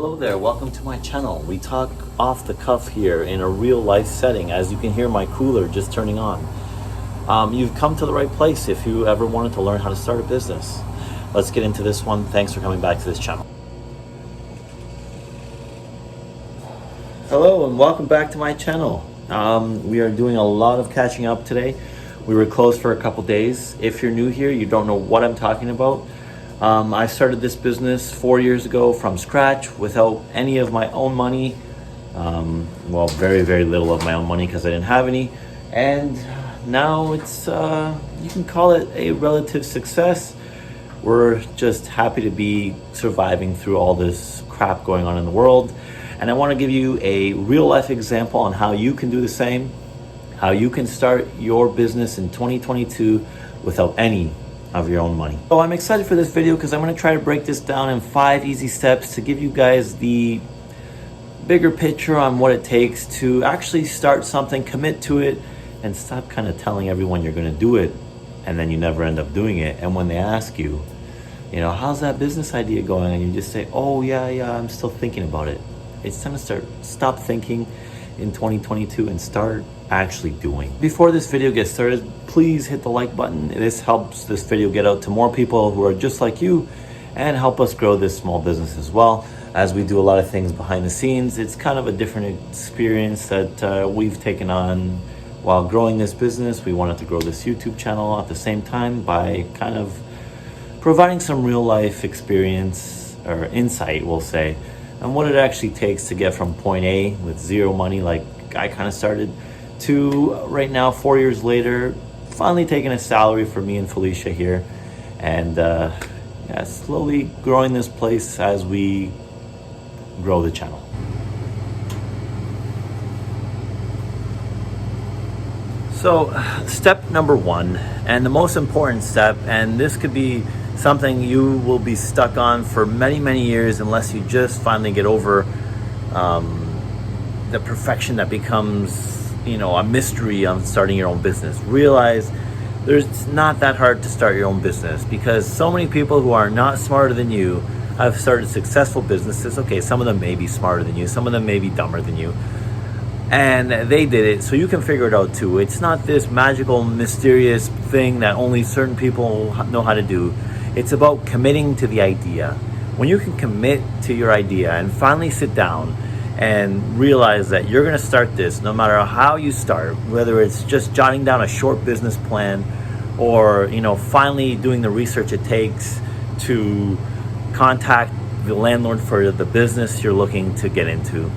Hello there, welcome to my channel. We talk off the cuff here in a real life setting. As you can hear my cooler just turning on. You've come to the right place if you ever wanted to learn how to start a business. Let's get into this one. Thanks for coming back to this channel. Hello and welcome back to my channel. We are doing a lot of catching up today. We were closed for a couple days. If you're new here, you don't know what I'm talking about. I started this business 4 years ago from scratch without any of my own money. Well, very, very little of my own money because I didn't have any. And now it's, you can call it a relative success. We're just happy to be surviving through all this crap going on in the world. And I want to give you a real life example on how you can do the same, how you can start your business in 2022 without any of your own money. So I'm excited for this video because I'm going to try to break this down in 5 easy steps to give you guys the bigger picture on what it takes to actually start something, commit to it, and stop kind of telling everyone you're going to do it and then you never end up doing it. And when they ask you, you know, how's that business idea going? And you just say, oh yeah, I'm still thinking about it. It's time to stop thinking in 2022 and start actually doing. Before this video gets started, please hit the like button. This helps this video get out to more people who are just like you and help us grow this small business as well. As we do a lot of things behind the scenes, it's kind of a different experience that we've taken on while growing this business. We wanted to grow this YouTube channel at the same time by kind of providing some real life experience or insight, we'll say, and what it actually takes to get from point A with zero money, like I kind of started, to right now, 4 years later, finally taking a salary for me and Felicia here, and yeah, slowly growing this place as we grow the channel. So step number one, and the most important step, and this could be something you will be stuck on for many, many years unless you just finally get over the perfection that becomes, you know, a mystery on starting your own business. Realize it's not that hard to start your own business because so many people who are not smarter than you have started successful businesses. Okay, some of them may be smarter than you, some of them may be dumber than you, and they did it, so you can figure it out too. It's not this magical, mysterious thing that only certain people know how to do. It's about committing to the idea. When you can commit to your idea and finally sit down and realize that you're going to start this no matter how you start, whether it's just jotting down a short business plan or, you know, finally doing the research it takes to contact the landlord for the business you're looking to get into.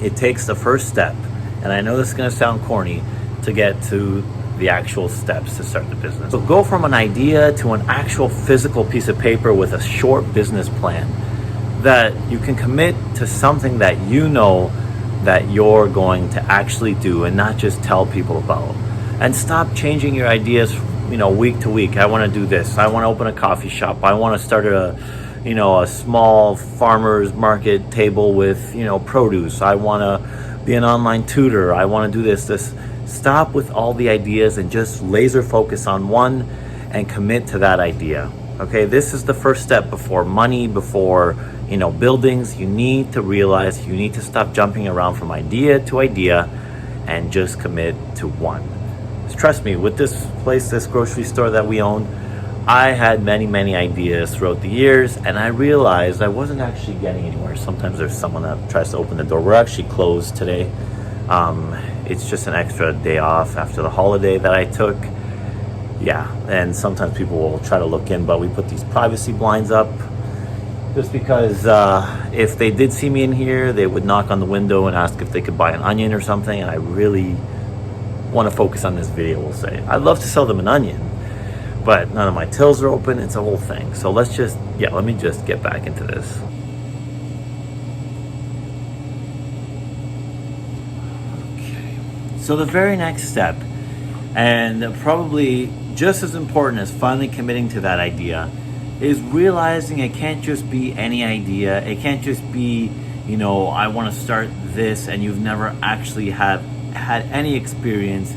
It takes the first step, and I know this is going to sound corny, to get to the actual steps to start the business. So go from an idea to an actual physical piece of paper with a short business plan that you can commit to, something that you know that you're going to actually do and not just tell people about. And stop changing your ideas, you know, week to week. I want to do this. I want to open a coffee shop. I want to start a small farmer's market table with, you know, produce. I want to be an online tutor. I want to do this. Stop with all the ideas and just laser focus on one and commit to that idea. Okay, this is the first step before money, before, you know, buildings. You need to realize you need to stop jumping around from idea to idea and just commit to one. Trust me, with this place, this grocery store that we own, I had many, many ideas throughout the years, and I realized I wasn't actually getting anywhere. Sometimes there's someone that tries to open the door. We're actually closed today. It's just an extra day off after the holiday that I took. Yeah, and sometimes people will try to look in, but we put these privacy blinds up just because if they did see me in here, they would knock on the window and ask if they could buy an onion or something, and I really want to focus on this video, we'll say. I'd love to sell them an onion, but none of my tills are open. It's a whole thing. So let me just get back into this. Okay. So the very next step, and probably just as important as finally committing to that idea, is realizing it can't just be any idea. It can't just be, you know, I want to start this, and you've never actually had any experience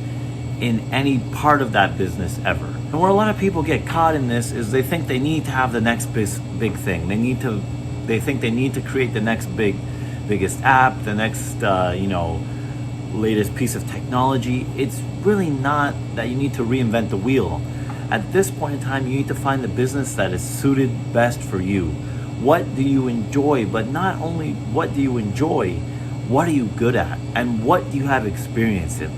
in any part of that business ever. And where a lot of people get caught in this is they think they need to have the next big thing. They need to They think they need to create the next biggest app, the next latest piece of technology. It's really not that you need to reinvent the wheel. At this point in time, you need to find the business that is suited best for you. What do you enjoy? But not only what do you enjoy, what are you good at? And what do you have experience in?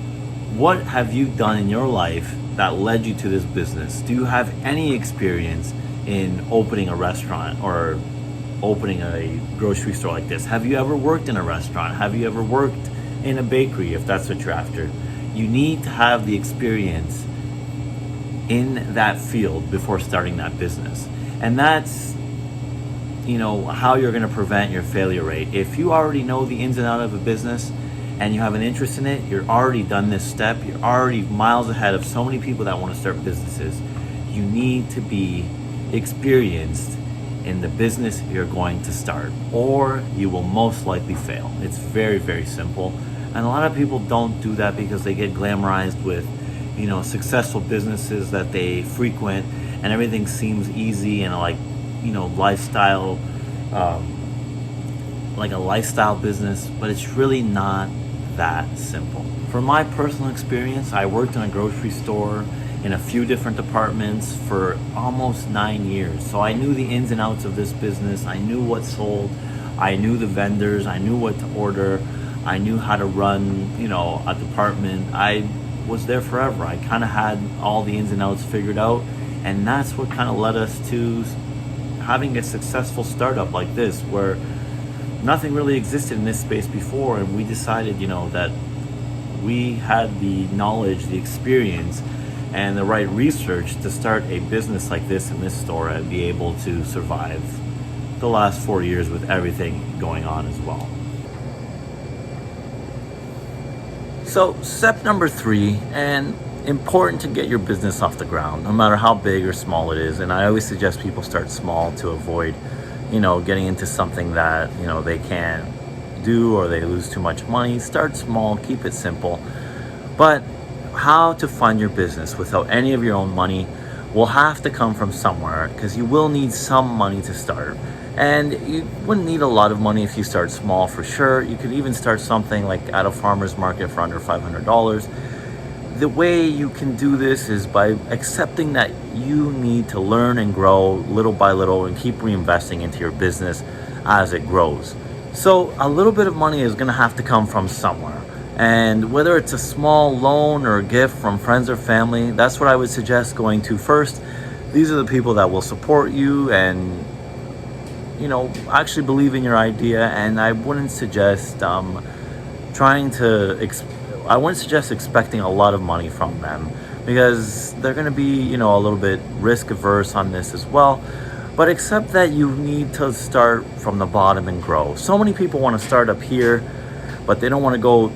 What have you done in your life that led you to this business? Do you have any experience in opening a restaurant or opening a grocery store like this? Have you ever worked in a restaurant? Have you ever worked in a bakery, if that's what you're after? You need to have the experience in that field before starting that business. And that's how you're going to prevent your failure rate. If you already know the ins and outs of a business and you have an interest in it, you're already done this step, you're already miles ahead of so many people that want to start businesses. You need to be experienced in the business you're going to start, or you will most likely fail. It's very, very simple. And a lot of people don't do that because they get glamorized with successful businesses that they frequent, and everything seems easy and lifestyle, like a lifestyle business, but it's really not that simple. From my personal experience, I worked in a grocery store in a few different departments for almost 9 years. So I knew the ins and outs of this business. I knew what sold. I knew the vendors. I knew what to order. I knew how to run, a department. I was there forever. I kind of had all the ins and outs figured out. And that's what kind of led us to having a successful startup like this, where nothing really existed in this space before. And we decided, that we had the knowledge, the experience, and the right research to start a business like this in this store and be able to survive the last 4 years with everything going on as well. So step number 3, and important to get your business off the ground, no matter how big or small it is. And I always suggest people start small to avoid, getting into something that, they can't do or they lose too much money. Start small, keep it simple. But how to fund your business without any of your own money will have to come from somewhere, because you will need some money to start. And you wouldn't need a lot of money if you start small, for sure. You could even start something like at a farmer's market for under $500. The way you can do this is by accepting that you need to learn and grow little by little and keep reinvesting into your business as it grows. So a little bit of money is going to have to come from somewhere. And whether it's a small loan or a gift from friends or family, that's what I would suggest going to first. These are the people that will support you and actually believe in your idea. And I wouldn't suggest expecting a lot of money from them, because they're going to be a little bit risk averse on this as well. But accept that you need to start from the bottom and grow. So many people want to start up here, but they don't want to go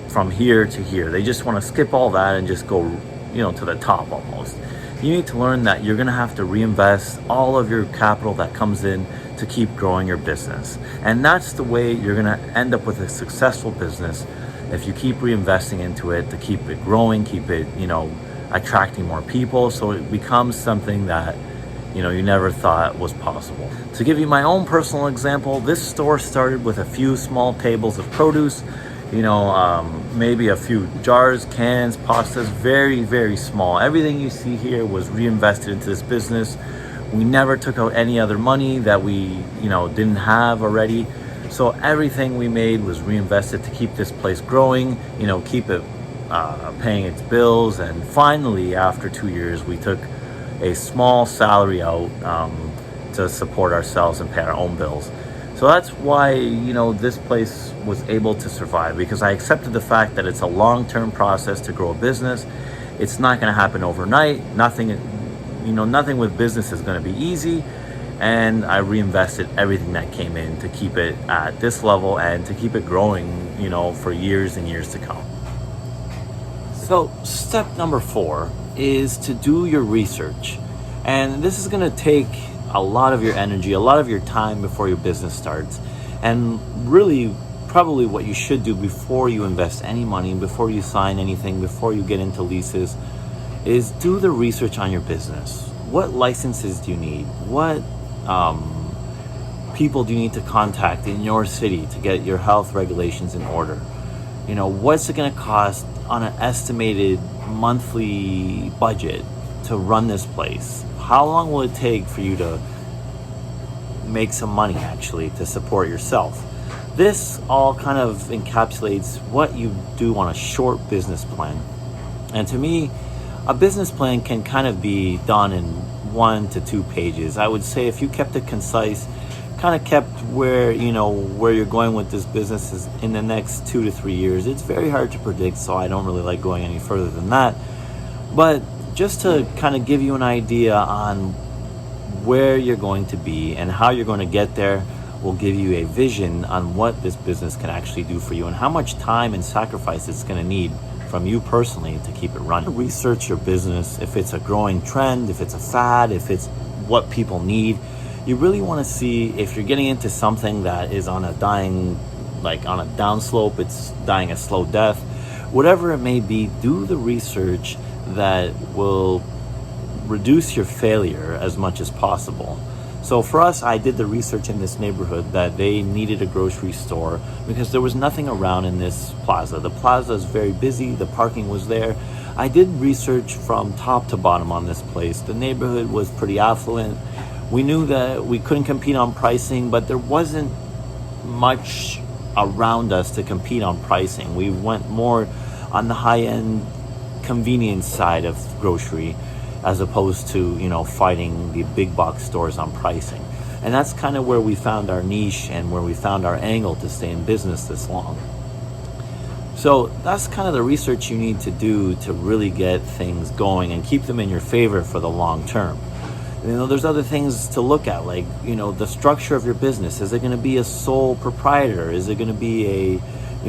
from here to here. They just want to skip all that and just go to the top almost. You need to learn that you're going to have to reinvest all of your capital that comes in to keep growing your business. And that's the way you're going to end up with a successful business, if you keep reinvesting into it to keep it growing, keep it, attracting more people, so it becomes something that, you never thought was possible. To give you my own personal example, this store started with a few small tables of produce, maybe a few jars, cans, pastas, very, very small. Everything you see here was reinvested into this business. We never took out any other money that we, didn't have already. So everything we made was reinvested to keep this place growing, keep it paying its bills. And finally, after 2 years, we took a small salary out to support ourselves and pay our own bills. So that's why, this place was able to survive, because I accepted the fact that it's a long-term process to grow a business. It's not going to happen overnight. Nothing with business is going to be easy. And I reinvested everything that came in to keep it at this level and to keep it growing, for years and years to come. So step number 4 is to do your research. And this is going to take a lot of your energy, a lot of your time before your business starts. And really, probably what you should do before you invest any money, before you sign anything, before you get into leases, is do the research on your business. What licenses do you need? What people do you need to contact in your city to get your health regulations in order? What's it going to cost on an estimated monthly budget to run this place? How long will it take for you to make some money actually to support yourself? This all kind of encapsulates what you do on a short business plan. And to me, a business plan can kind of be done in 1 to 2 pages. I would say if you kept it concise, kind of kept where you're going with this business is in the next 2 to 3 years. It's very hard to predict, so I don't really like going any further than that. But just to kind of give you an idea on where you're going to be and how you're going to get there will give you a vision on what this business can actually do for you and how much time and sacrifice it's going to need from you personally to keep it running. Research your business, if it's a growing trend, if it's a fad, if it's what people need. You really want to see if you're getting into something that is on a dying, like on a downslope, it's dying a slow death. Whatever it may be, do the research that will reduce your failure as much as possible. So for us, I did the research in this neighborhood that they needed a grocery store because there was nothing around in this plaza. The plaza is very busy, the parking was there. I did research from top to bottom on this place. The neighborhood was pretty affluent. We knew that we couldn't compete on pricing, but there wasn't much around us to compete on pricing. We went more on the high-end convenience side of grocery, as opposed to fighting the big box stores on pricing. And that's kind of where we found our niche and where we found our angle to stay in business this long. So that's kind of the research you need to do to really get things going and keep them in your favor for the long term. There's other things to look at, like the structure of your business. Is it going to be a sole proprietor? Is it going to be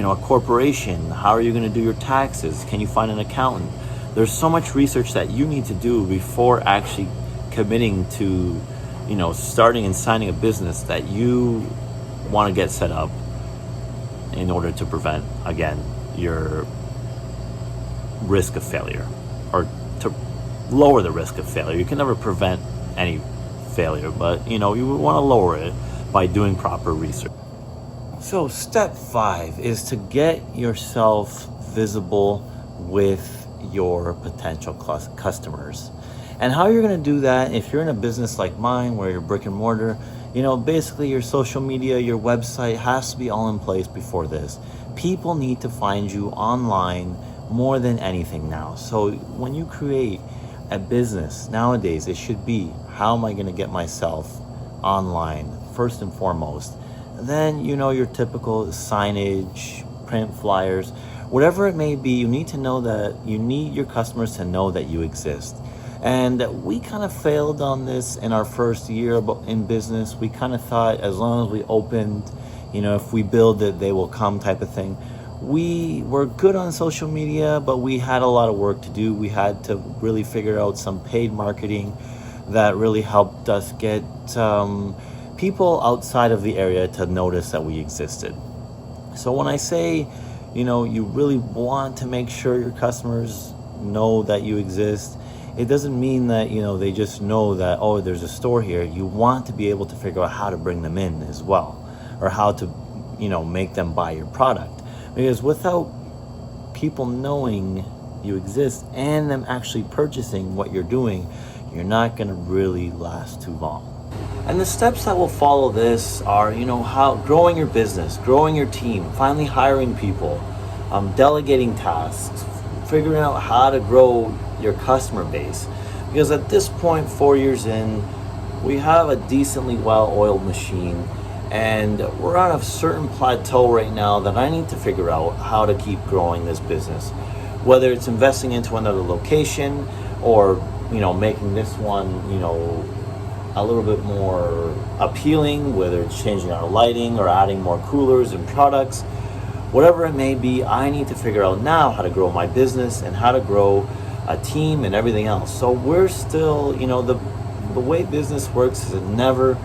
a corporation? How are you going to do your taxes? Can you find an accountant? There's so much research that you need to do before actually committing to, starting and signing a business that you want to get set up in order to prevent, again, your risk of failure, or to lower the risk of failure. You can never prevent any failure, but you want to lower it by doing proper research. So step 5 is to get yourself visible with your potential customers. And how you're going to do that, if you're in a business like mine where you're brick and mortar, basically your social media, your website has to be all in place before this. People need to find you online more than anything now. So when you create a business nowadays, it should be, how am I going to get myself online first and foremost? Then your typical signage, print flyers, whatever it may be. You need to know that you need your customers to know that you exist. And we kind of failed on this in our first year in business. We kind of thought as long as we opened, if we build it, they will come type of thing. We were good on social media, but we had a lot of work to do. We had to really figure out some paid marketing that really helped us get people outside of the area to notice that we existed. So when I say, you really want to make sure your customers know that you exist, it doesn't mean that, they just know that, oh, there's a store here. You want to be able to figure out how to bring them in as well, or how to, make them buy your product. Because without people knowing you exist and them actually purchasing what you're doing, you're not going to really last too long. And the steps that will follow this are, how growing your business, growing your team, finally hiring people, delegating tasks, figuring out how to grow your customer base. Because at this point, 4 years in, we have a decently well-oiled machine, and we're on a certain plateau right now that I need to figure out how to keep growing this business. Whether it's investing into another location or, making this one, a little bit more appealing, whether it's changing our lighting or adding more coolers and products, whatever it may be, I need to figure out now how to grow my business and how to grow a team and everything else. So we're still, the way business works is it never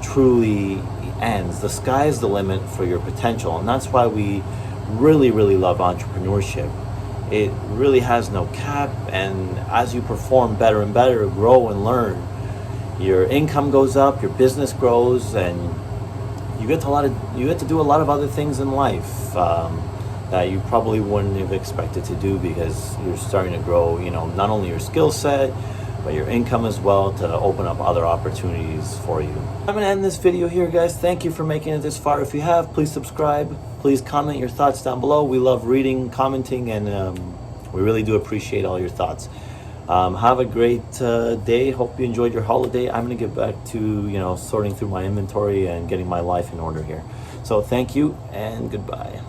truly ends. The sky is the limit for your potential, and that's why we really, really love entrepreneurship. It really has no cap, and as you perform better and better, grow and learn, your income goes up, your business grows, and you get to do a lot of other things in life that you probably wouldn't have expected to do, because you're starting to grow, not only your skill set, but your income as well, to open up other opportunities for you. I'm gonna end this video here, guys. Thank you for making it this far. If you have, please subscribe. Please comment your thoughts down below. We love reading, commenting, and we really do appreciate all your thoughts. Have a great day. Hope you enjoyed your holiday. I'm gonna get back to sorting through my inventory and getting my life in order here. So thank you and goodbye.